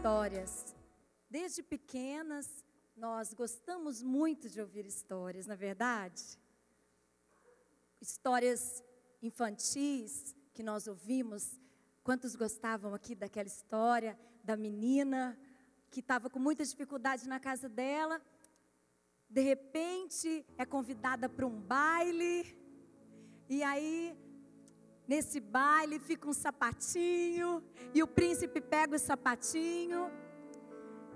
histórias. Desde pequenas, nós gostamos muito de ouvir histórias, não é verdade? Histórias infantis que nós ouvimos. Quantos gostavam aqui daquela história da menina que estava com muita dificuldade na casa dela? De repente, é convidada para um baile. E aí, nesse baile, fica um sapatinho. E o príncipe pega o sapatinho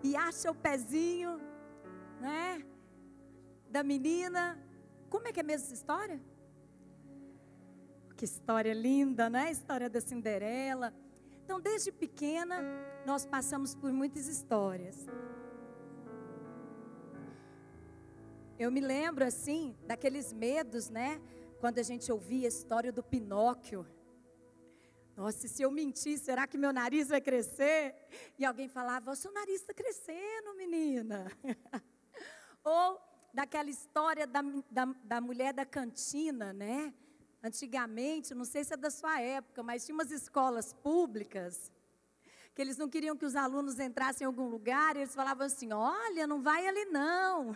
e acha o pezinho, né, da menina. Como é que é mesmo essa história? Que história linda, né? A história da Cinderela. Então, desde pequena, nós passamos por muitas histórias. Eu me lembro, assim, daqueles medos, né? Quando a gente ouvia a história do Pinóquio. Nossa, se eu mentir, será que meu nariz vai crescer? E alguém falava, o seu nariz está crescendo, menina. Ou daquela história da mulher da cantina, né? Antigamente, não sei se é da sua época, mas tinha umas escolas públicas que eles não queriam que os alunos entrassem em algum lugar, e eles falavam assim, olha, não vai ali não.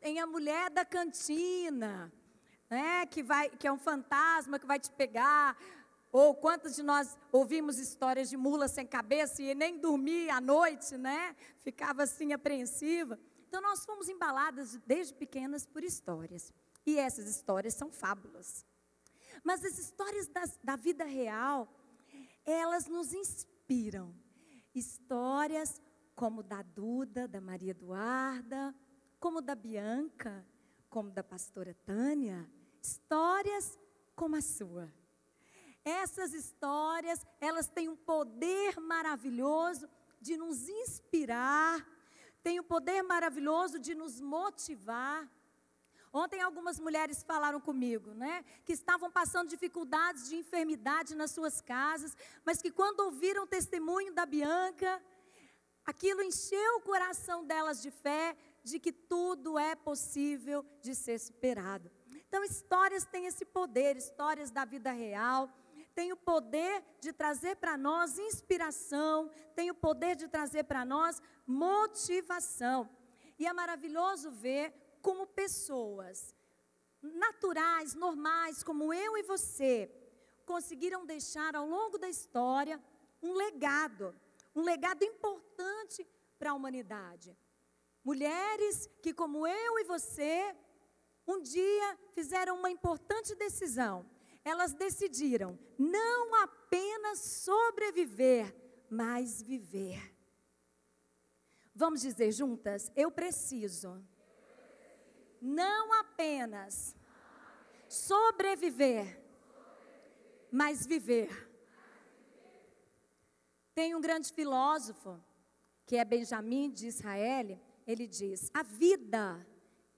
Tem a mulher da cantina, né, que é um fantasma que vai te pegar. Ou quantos de nós ouvimos histórias de mula sem cabeça e nem dormia à noite, né? Ficava assim apreensiva. Então nós fomos embaladas desde pequenas por histórias. E essas histórias são fábulas. Mas as histórias da vida real, elas nos inspiram. Histórias como da Duda, da Maria Eduarda, como da Bianca, como da pastora Tânia. Histórias como a sua. Essas histórias, elas têm um poder maravilhoso de nos inspirar, têm um poder maravilhoso de nos motivar. Ontem algumas mulheres falaram comigo, né, que estavam passando dificuldades de enfermidade nas suas casas, mas que quando ouviram o testemunho da Bianca, aquilo encheu o coração delas de fé, de que tudo é possível de ser superado. Então, histórias têm esse poder, histórias da vida real, têm o poder de trazer para nós inspiração, têm o poder de trazer para nós motivação. E é maravilhoso ver como pessoas naturais, normais, como eu e você, conseguiram deixar ao longo da história um legado importante para a humanidade. Mulheres que, como eu e você, um dia fizeram uma importante decisão. Elas decidiram não apenas sobreviver, mas viver. Vamos dizer juntas? Eu preciso não apenas sobreviver, mas viver. Tem um grande filósofo, que é Benjamin de Israel, ele diz, a vida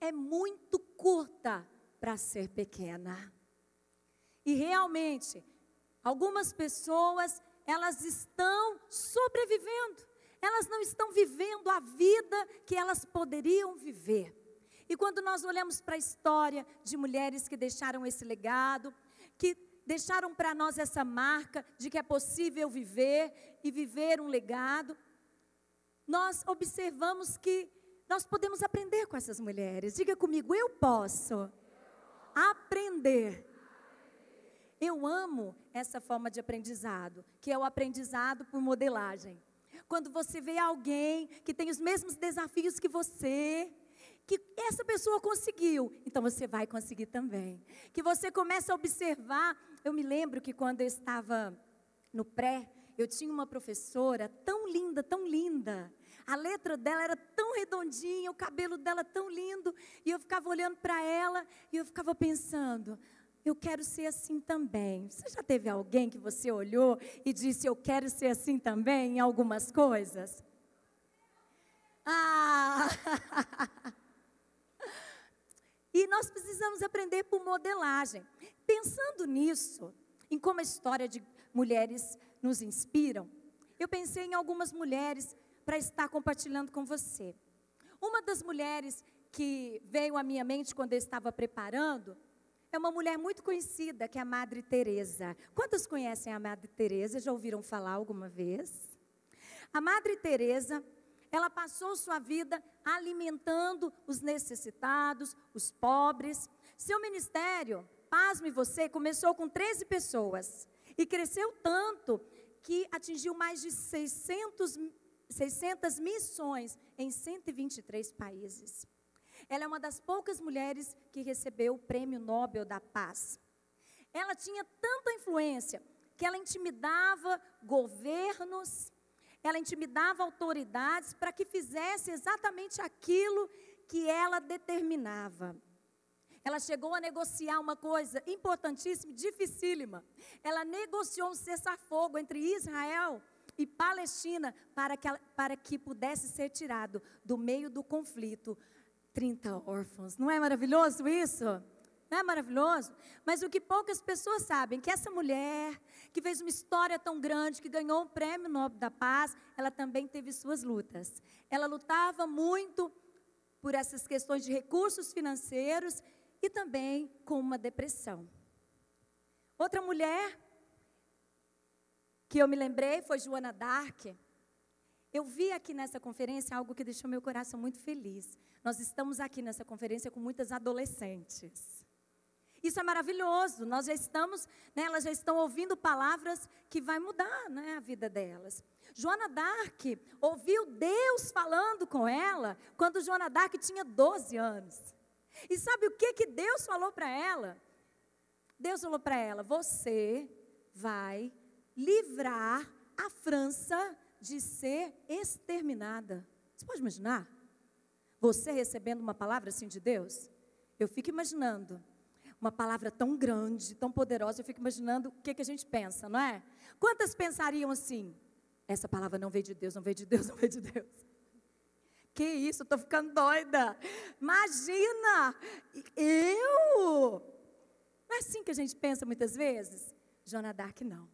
é muito curta para ser pequena. E realmente, algumas pessoas, elas estão sobrevivendo. Elas não estão vivendo a vida que elas poderiam viver. E quando nós olhamos para a história de mulheres que deixaram esse legado, que deixaram para nós essa marca de que é possível viver e viver um legado, nós observamos que nós podemos aprender com essas mulheres. Diga comigo, eu posso aprender. Eu amo essa forma de aprendizado, que é o aprendizado por modelagem. Quando você vê alguém que tem os mesmos desafios que você, que essa pessoa conseguiu, então você vai conseguir também. Que você começa a observar. Eu me lembro que quando eu estava no pré, eu tinha uma professora tão linda, tão linda. A letra dela era tão redondinha, o cabelo dela tão lindo. E eu ficava olhando para ela e eu ficava pensando, eu quero ser assim também. Você já teve alguém que você olhou e disse, eu quero ser assim também em algumas coisas? Ah! E nós precisamos aprender por modelagem. Pensando nisso, em como a história de mulheres nos inspiram, eu pensei em algumas mulheres para estar compartilhando com você. Uma das mulheres que veio à minha mente quando eu estava preparando, é uma mulher muito conhecida, que é a Madre Teresa. Quantos conhecem a Madre Teresa? Já ouviram falar alguma vez? A Madre Teresa, ela passou sua vida alimentando os necessitados, os pobres. Seu ministério, pasme você, começou com 13 pessoas e cresceu tanto que atingiu mais de 600 missões em 123 países. Ela é uma das poucas mulheres que recebeu o Prêmio Nobel da Paz. Ela tinha tanta influência que ela intimidava governos, ela intimidava autoridades para que fizesse exatamente aquilo que ela determinava. Ela chegou a negociar uma coisa importantíssima, dificílima. Ela negociou um cessar-fogo entre Israel e Palestina para que pudesse ser tirado do meio do conflito 30 órfãos. Não é maravilhoso isso? Não é maravilhoso? Mas o que poucas pessoas sabem, que essa mulher, que fez uma história tão grande, que ganhou o Prêmio Nobel da Paz, ela também teve suas lutas. Ela lutava muito por essas questões de recursos financeiros e também com uma depressão. Outra mulher que eu me lembrei foi Joana d'Arc. Eu vi aqui nessa conferência algo que deixou meu coração muito feliz. Nós estamos aqui nessa conferência com muitas adolescentes. Isso é maravilhoso, nós já estamos, elas já estão ouvindo palavras que vai mudar, a vida delas. Joana d'Arc ouviu Deus falando com ela quando Joana d'Arc tinha 12 anos. E sabe o que Deus falou para ela? Deus falou para ela, você vai livrar a França de ser exterminada. Você pode imaginar? Você recebendo uma palavra assim de Deus? Eu fico imaginando. Uma palavra tão grande, tão poderosa, eu fico imaginando o que a gente pensa, não é? Quantas pensariam assim? Essa palavra não veio de Deus, não veio de Deus, não veio de Deus. Que isso, eu estou ficando doida. Imagina, não é assim que a gente pensa muitas vezes? Joana d'Arc não.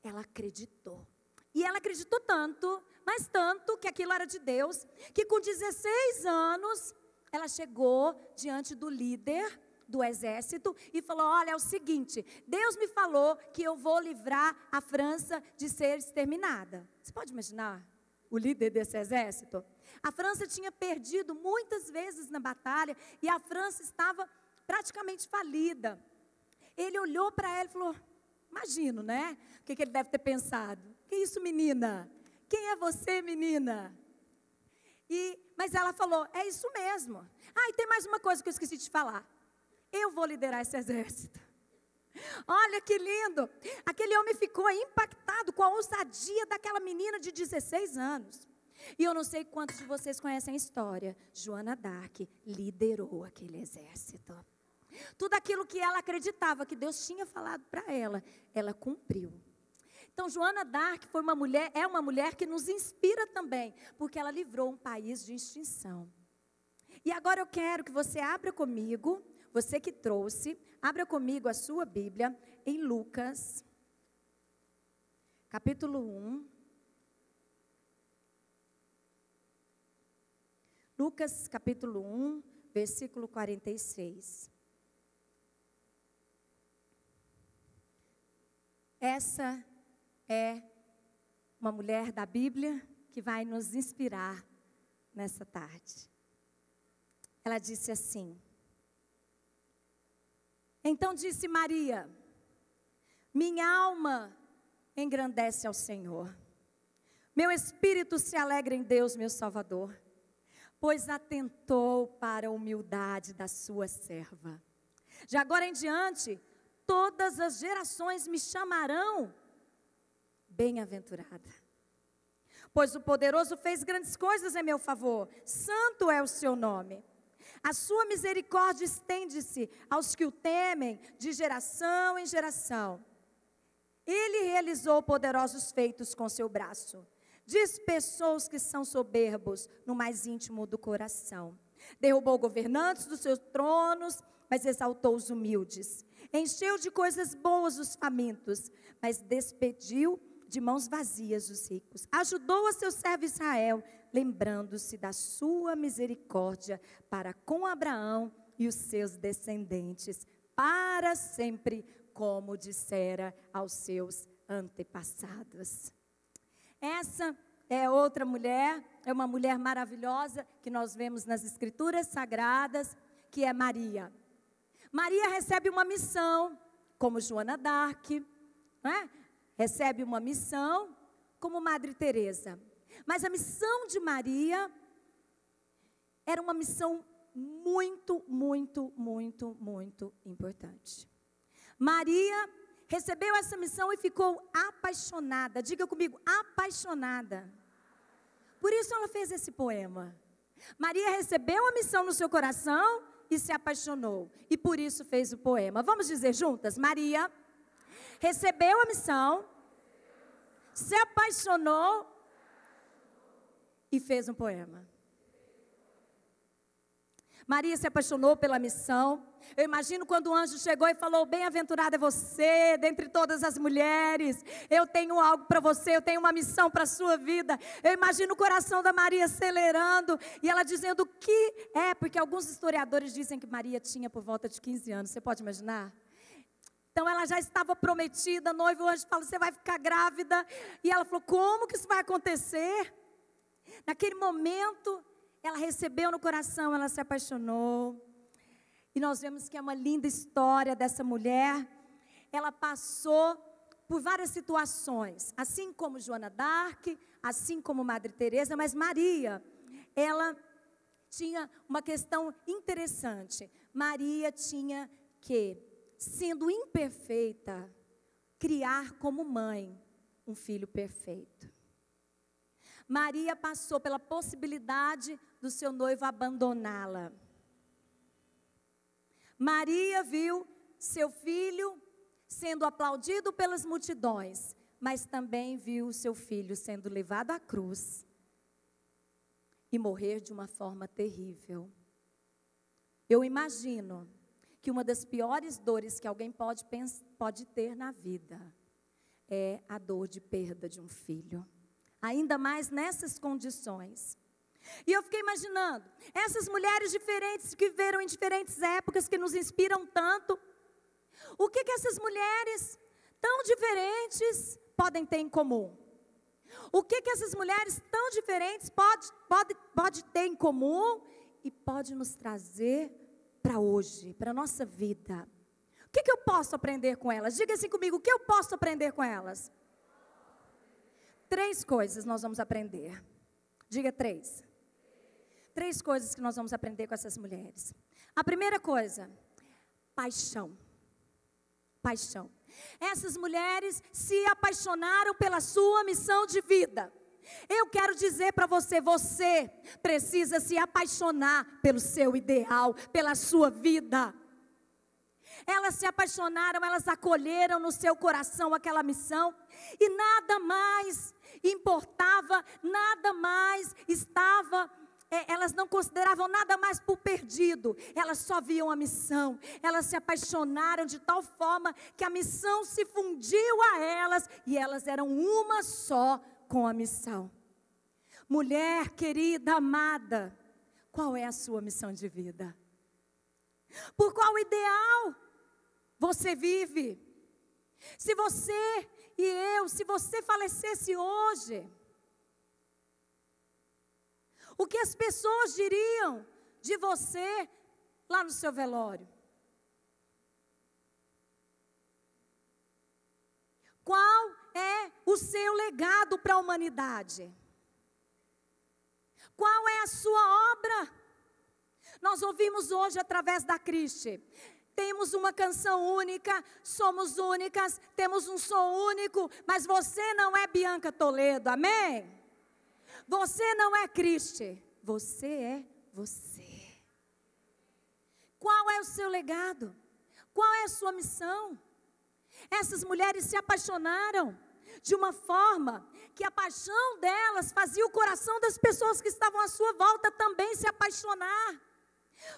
Ela acreditou. E ela acreditou tanto, mas tanto que aquilo era de Deus, que com 16 anos, ela chegou diante do líder do exército e falou, olha, é o seguinte, Deus me falou que eu vou livrar a França de ser exterminada. Você pode imaginar o líder desse exército? A França tinha perdido muitas vezes na batalha e a França estava praticamente falida. Ele olhou para ela e falou, imagino, né? O que ele deve ter pensado? Que isso, menina? Quem é você, menina? Mas ela falou, é isso mesmo. E tem mais uma coisa que eu esqueci de falar. Eu vou liderar esse exército. Olha que lindo. Aquele homem ficou impactado com a ousadia daquela menina de 16 anos. E eu não sei quantos de vocês conhecem a história. Joana d'Arc liderou aquele exército. Tudo aquilo que ela acreditava que Deus tinha falado para ela, ela cumpriu. Então, Joana d'Arc é uma mulher que nos inspira também, porque ela livrou um país de extinção. E agora eu quero que você abra comigo, você que trouxe, abra comigo a sua Bíblia em Lucas, capítulo 1. Lucas, capítulo 1, versículo 46. Essa é uma mulher da Bíblia que vai nos inspirar nessa tarde. Ela disse assim: então disse Maria, minha alma engrandece ao Senhor, meu espírito se alegra em Deus, meu Salvador, pois atentou para a humildade da sua serva. De agora em diante, todas as gerações me chamarão bem-aventurada. Pois o poderoso fez grandes coisas em meu favor, santo é o seu nome. A sua misericórdia estende-se aos que o temem de geração em geração. Ele realizou poderosos feitos com seu braço. Dispersou os que são soberbos no mais íntimo do coração. Derrubou governantes dos seus tronos, mas exaltou os humildes. Encheu de coisas boas os famintos, mas despediu de mãos vazias os ricos. Ajudou a seu servo Israel, lembrando-se da sua misericórdia para com Abraão e os seus descendentes, para sempre, como dissera aos seus antepassados. Essa é outra mulher, é uma mulher maravilhosa que nós vemos nas Escrituras Sagradas, que é Maria. Maria recebe uma missão, como Joana d'Arc, né? Recebe uma missão como Madre Teresa. Mas a missão de Maria era uma missão muito, muito, muito, muito importante. Maria recebeu essa missão e ficou apaixonada. Diga comigo, apaixonada. Por isso ela fez esse poema. Maria recebeu a missão no seu coração e se apaixonou. E por isso fez o poema. Vamos dizer juntas? Maria recebeu a missão, se apaixonou e fez um poema. Maria se apaixonou pela missão. Eu imagino quando o anjo chegou e falou: bem-aventurada é você, dentre todas as mulheres. Eu tenho algo para você, eu tenho uma missão para a sua vida. Eu imagino o coração da Maria acelerando e ela dizendo que porque alguns historiadores dizem que Maria tinha por volta de 15 anos. Você pode imaginar? Então ela já estava prometida, noiva. O anjo fala: você vai ficar grávida. E ela falou: como que isso vai acontecer? Naquele momento, ela recebeu no coração, ela se apaixonou. E nós vemos que é uma linda história dessa mulher. Ela passou por várias situações, assim como Joana d'Arc, assim como Madre Teresa, mas Maria, ela tinha uma questão interessante. Maria tinha que, sendo imperfeita, criar como mãe um filho perfeito. Maria passou pela possibilidade do seu noivo abandoná-la. Maria viu seu filho sendo aplaudido pelas multidões, mas também viu seu filho sendo levado à cruz e morrer de uma forma terrível. Eu imagino que uma das piores dores que alguém pode ter na vida é a dor de perda de um filho. Ainda mais nessas condições. E eu fiquei imaginando, essas mulheres diferentes que viveram em diferentes épocas, que nos inspiram tanto, o que essas mulheres tão diferentes podem ter em comum? O que essas mulheres tão diferentes pode ter em comum e pode nos trazer para hoje, para a nossa vida? O que eu posso aprender com elas? Diga assim comigo, o que eu posso aprender com elas? 3 coisas nós vamos aprender. Diga 3. 3 coisas que nós vamos aprender com essas mulheres. A primeira coisa, paixão. Paixão. Essas mulheres se apaixonaram pela sua missão de vida. Eu quero dizer para você, você precisa se apaixonar pelo seu ideal, pela sua vida. Elas se apaixonaram, elas acolheram no seu coração aquela missão e nada mais importava, nada mais estava, elas não consideravam nada mais por perdido, elas só viam a missão, elas se apaixonaram de tal forma que a missão se fundiu a elas e elas eram uma só com a missão. Mulher querida, amada, qual é a sua missão de vida? Por qual ideal você vive? Se você e eu, se você falecesse hoje, o que as pessoas diriam de você lá no seu velório? Qual é o seu legado para a humanidade? Qual é a sua obra? Nós ouvimos hoje através da Cristi. Temos uma canção única, somos únicas, temos um som único, mas você não é Bianca Toledo, amém? Você não é Cristi, você é você. Qual é o seu legado? Qual é a sua missão? Essas mulheres se apaixonaram de uma forma que a paixão delas fazia o coração das pessoas que estavam à sua volta também se apaixonar.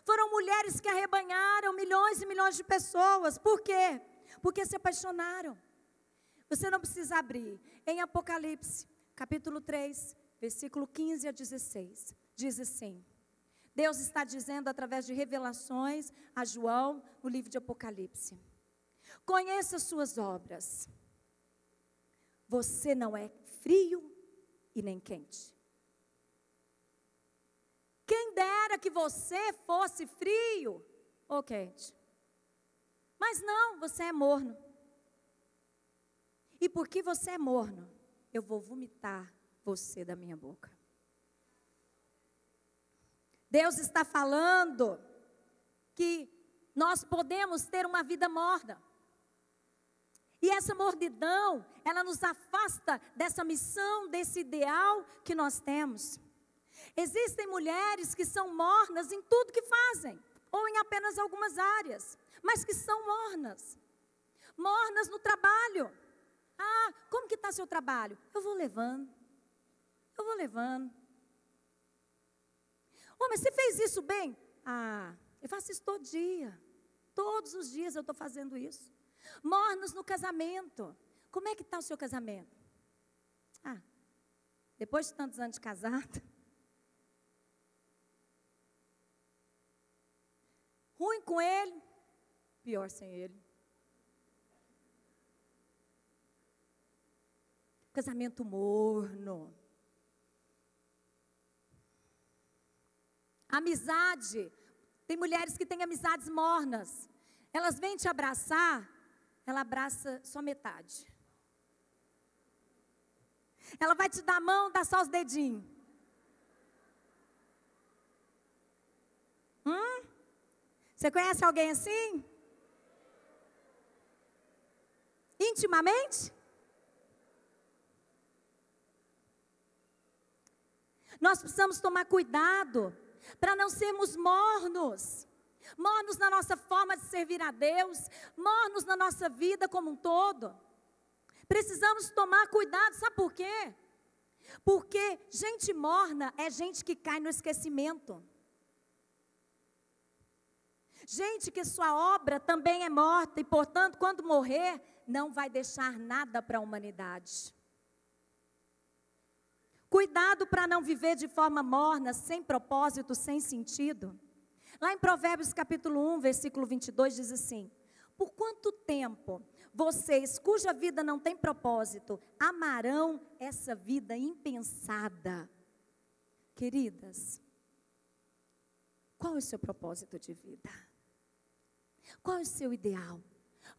Foram mulheres que arrebanharam milhões e milhões de pessoas. Por quê? Porque se apaixonaram. Você não precisa abrir. Em Apocalipse, capítulo 3, versículo 15 a 16. Diz assim: Deus está dizendo através de revelações a João, no livro de Apocalipse: conheça suas obras. Você não é frio e nem quente. Quem dera que você fosse frio ou quente. Mas não, você é morno. E porque você é morno, eu vou vomitar você da minha boca. Deus está falando que nós podemos ter uma vida morna. E essa mornidão, ela nos afasta dessa missão, desse ideal que nós temos. Existem mulheres que são mornas em tudo que fazem, ou em apenas algumas áreas, mas que são mornas. Mornas no trabalho. Ah, como que está seu trabalho? Eu vou levando. Oh, mas você fez isso bem? Ah, eu faço isso todo dia. Todos os dias eu estou fazendo isso. Mornos no casamento. Como é que está o seu casamento? Ah, depois de tantos anos de casado. Ruim com ele, pior sem ele. Casamento morno. Amizade. Tem mulheres que têm amizades mornas. Elas vêm te abraçar, ela abraça só metade. Ela vai te dar a mão, dá só os dedinhos. Você conhece alguém assim? Intimamente? Nós precisamos tomar cuidado para não sermos mornos. Mornos na nossa forma de servir a Deus, mornos na nossa vida como um todo. Precisamos tomar cuidado, sabe por quê? Porque gente morna é gente que cai no esquecimento. Gente que sua obra também é morta e, portanto, quando morrer, não vai deixar nada para a humanidade. Cuidado para não viver de forma morna, sem propósito, sem sentido. Lá em Provérbios capítulo 1, versículo 22, diz assim: por quanto tempo vocês, cuja vida não tem propósito, amarão essa vida impensada? Queridas, qual é o seu propósito de vida? Qual é o seu ideal?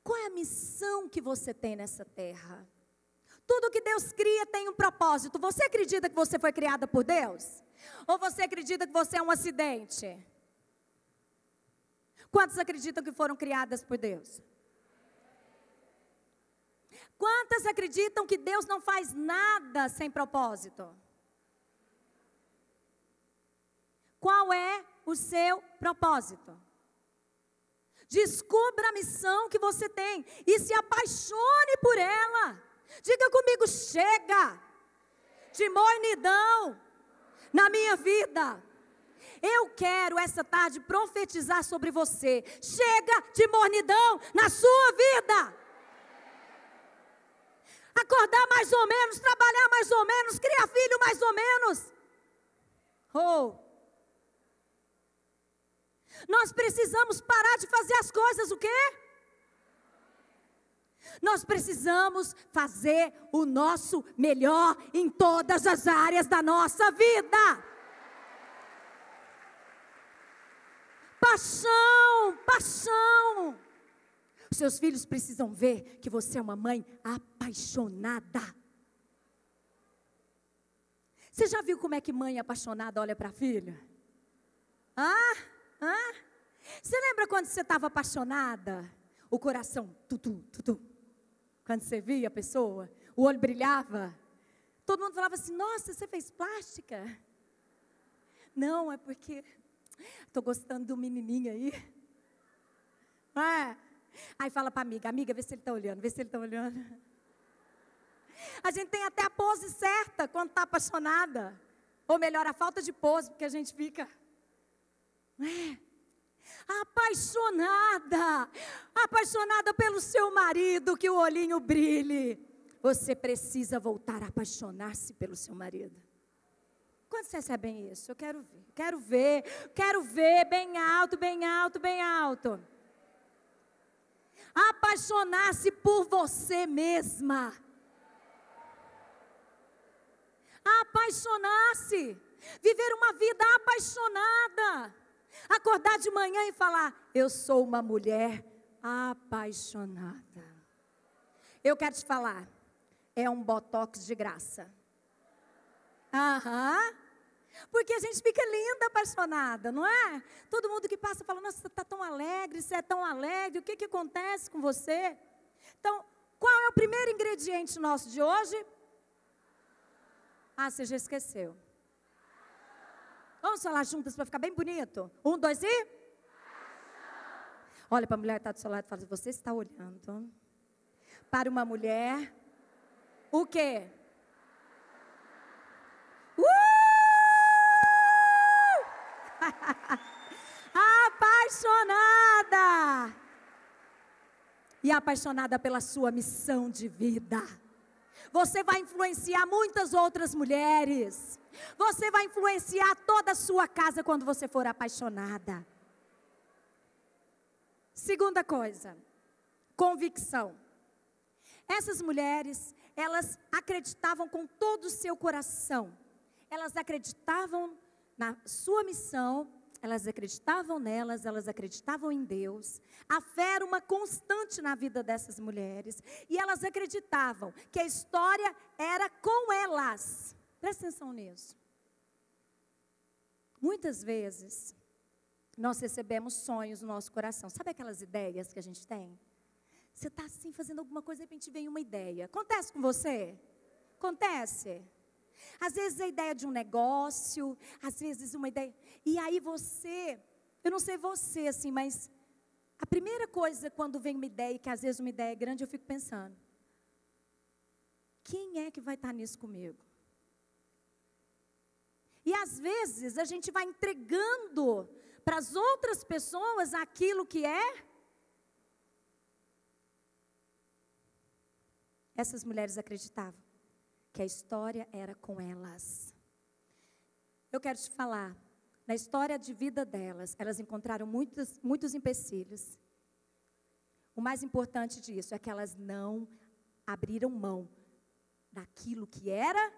Qual é a missão que você tem nessa terra? Tudo que Deus cria tem um propósito. Você acredita que você foi criada por Deus? Ou você acredita que você é um acidente? Quantos acreditam que foram criadas por Deus? Quantas acreditam que Deus não faz nada sem propósito? Qual é o seu propósito? Descubra a missão que você tem e se apaixone por ela. Diga comigo, chega de mornidão na minha vida. Eu quero essa tarde profetizar sobre você. Chega de mornidão na sua vida. Acordar mais ou menos, trabalhar mais ou menos, criar filho mais ou menos. Nós precisamos parar de fazer as coisas o quê? Nós precisamos fazer o nosso melhor em todas as áreas da nossa vida. Paixão. Os seus filhos precisam ver que você é uma mãe apaixonada. Você já viu como é que mãe apaixonada olha para a filha? Você lembra quando você estava apaixonada? O coração, tutu. Quando você via a pessoa, o olho brilhava. Todo mundo falava assim, nossa, você fez plástica? Não, é porque estou gostando do menininho aí. Aí fala para a amiga, vê se ele está olhando, A gente tem até a pose certa quando está apaixonada. Ou melhor, a falta de pose, porque a gente fica... apaixonada pelo seu marido, que o olhinho brilhe. Você precisa voltar a apaixonar-se pelo seu marido. Quantos recebem isso? Eu quero ver, bem alto. Apaixonar-se por você mesma. Apaixonar-se, viver uma vida apaixonada, acordar de manhã e falar: eu sou uma mulher apaixonada. Eu quero te falar, é um botox de graça. Aham. Porque a gente fica linda, apaixonada, não é? Todo mundo que passa fala: nossa, você está tão alegre, você é tão alegre, o que acontece com você? Então, qual é o primeiro ingrediente nosso de hoje? Ah, você já esqueceu. Vamos falar juntas para ficar bem bonito? 1, 2 e... Olha para a mulher que está do seu lado e fala: você está olhando para uma mulher, o quê? Apaixonada! E apaixonada pela sua missão de vida. Você vai influenciar muitas outras mulheres. Você vai influenciar toda a sua casa quando você for apaixonada. Segunda coisa, convicção. Essas mulheres, elas acreditavam com todo o seu coração. Elas acreditavam na sua missão, elas acreditavam nelas, elas acreditavam em Deus. A fé era uma constante na vida dessas mulheres. E elas acreditavam que a história era com elas. Presta atenção nisso. Muitas vezes, nós recebemos sonhos no nosso coração. Sabe aquelas ideias que a gente tem? Você está assim fazendo alguma coisa e de repente vem uma ideia. Acontece com você? Acontece? Às vezes a ideia de um negócio, às vezes uma ideia. E aí você, eu não sei você assim, mas a primeira coisa quando vem uma ideia, que às vezes uma ideia é grande, eu fico pensando: quem é que vai estar nisso comigo? E às vezes a gente vai entregando para as outras pessoas aquilo que é. Essas mulheres acreditavam que a história era com elas. Eu quero te falar, na história de vida delas, elas encontraram muitos empecilhos. O mais importante disso é que elas não abriram mão daquilo que era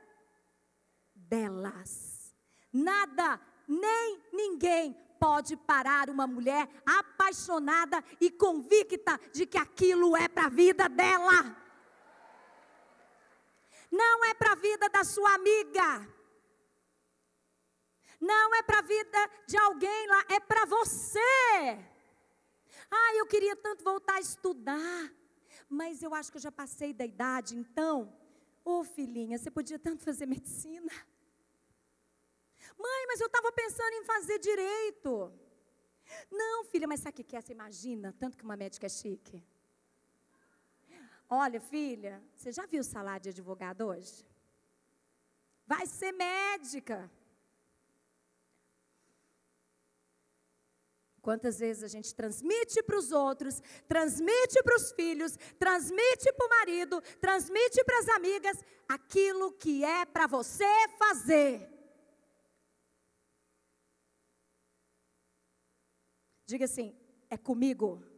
delas. Nada, nem ninguém pode parar uma mulher apaixonada e convicta de que aquilo é para a vida dela. Não é para a vida da sua amiga. Não é para a vida de alguém lá, é para você. Ah, eu queria tanto voltar a estudar, mas eu acho que eu já passei da idade, então, filhinha, você podia tanto fazer medicina. Mãe, mas eu estava pensando em fazer direito. Não, filha, mas sabe o que é? Você imagina, tanto que uma médica é chique. Olha, filha, você já viu o salário de advogado hoje? Vai ser médica. Quantas vezes a gente transmite para os outros, transmite para os filhos, transmite para o marido, transmite para as amigas, aquilo que é para você fazer. Diga assim: é comigo.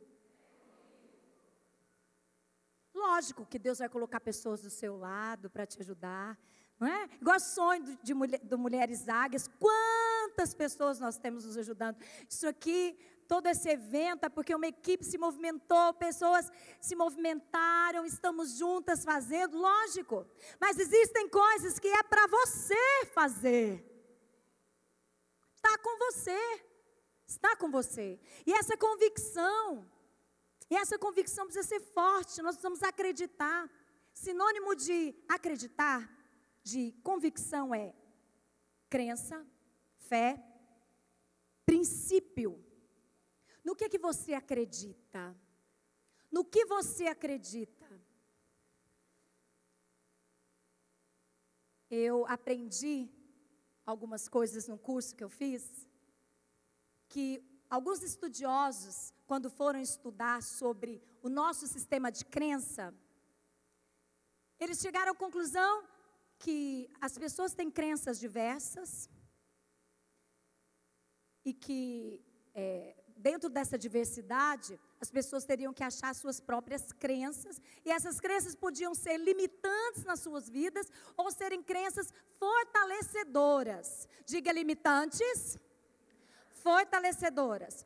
Lógico que Deus vai colocar pessoas do seu lado para te ajudar, não é? Igual sonho do Mulheres Águias, quantas pessoas nós temos nos ajudando. Isso aqui, todo esse evento é porque uma equipe se movimentou, pessoas se movimentaram, estamos juntas fazendo, lógico. Mas existem coisas que é para você fazer. Está com você, está com você. E essa convicção precisa ser forte, nós precisamos acreditar. Sinônimo de acreditar, de convicção é crença, fé, princípio. No que você acredita? No que você acredita? Eu aprendi algumas coisas no curso que eu fiz, que alguns estudiosos, quando foram estudar sobre o nosso sistema de crença, eles chegaram à conclusão que as pessoas têm crenças diversas e que dentro dessa diversidade, as pessoas teriam que achar suas próprias crenças, e essas crenças podiam ser limitantes nas suas vidas, ou serem crenças fortalecedoras. Diga limitantes, fortalecedoras.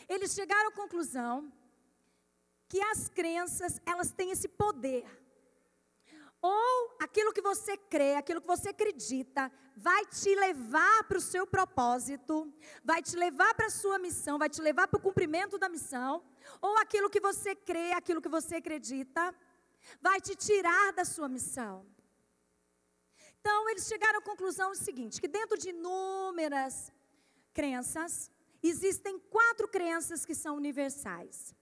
Eles chegaram à conclusão que as crenças, elas têm esse poder. Ou aquilo que você crê, aquilo que você acredita, vai te levar para o seu propósito, vai te levar para a sua missão, vai te levar para o cumprimento da missão. Ou aquilo que você crê, aquilo que você acredita, vai te tirar da sua missão. Então, eles chegaram à conclusão seguinte, que dentro de inúmeras crenças, existem 4 crenças que são universais.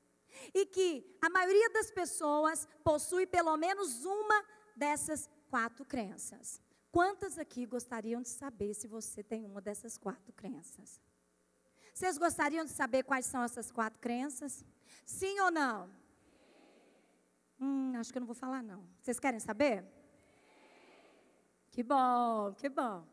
E que a maioria das pessoas possui pelo menos uma dessas 4 crenças. Quantas aqui gostariam de saber se você tem uma dessas 4 crenças? Vocês gostariam de saber quais são essas 4 crenças? Sim ou não? Acho que eu não vou falar não. Vocês querem saber? Que bom, que bom.